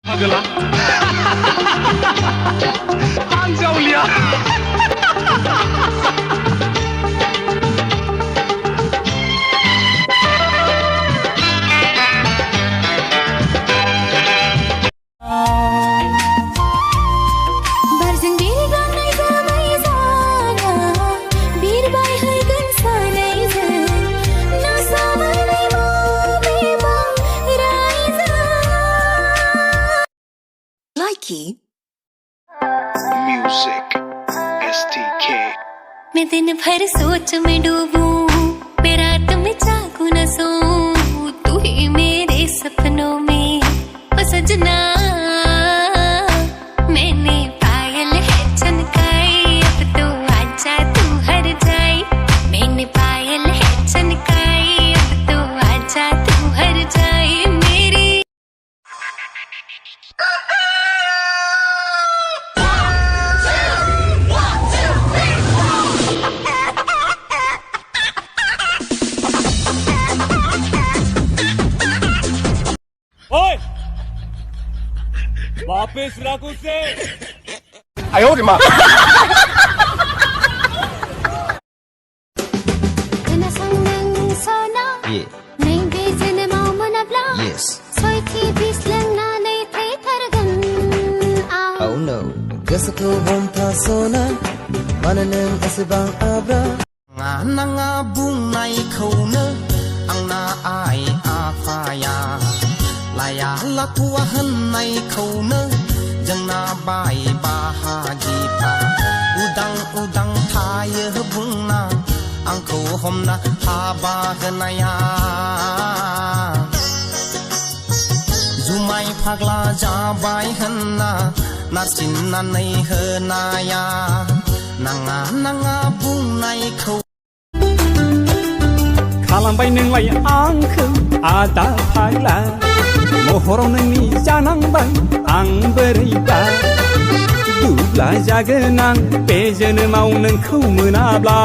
Pagla. Anjaulia. Music STK। मैं दिन भर सोच में डूबूं, मैं रात में जागूं न सोऊं, तू ही मेरे सपनों में ओ सजना। मैंने पायल है छनकाई, अब तो आजा तू हर जाए। मैंने पायल है छनकाई, अब तो आजा तू हर जाए मेरी। ओए वापस रख उसे। 哎呦我的妈！ Yes. Oh no. Gusto ko bonta sona, mananang asibang abra. Nga nga bung nai khona, ang na ai afaya. Laya lakuahan nai khona, jang na bai bahagi pa. Udang udang thaya bung na, ang ko hom na haba ganaya. Zumai phagla jabai hanna, nasin na nay hanaya. Nanga nanga bung nai khau. खालामबाय नोंलाय आंखौ आदा फाग्ला, महराव नोंनि जानांबाय आं बोरैबा। दुब्ला जागोन आं बे जोनोमाव नोंखौ मोनाब्ला।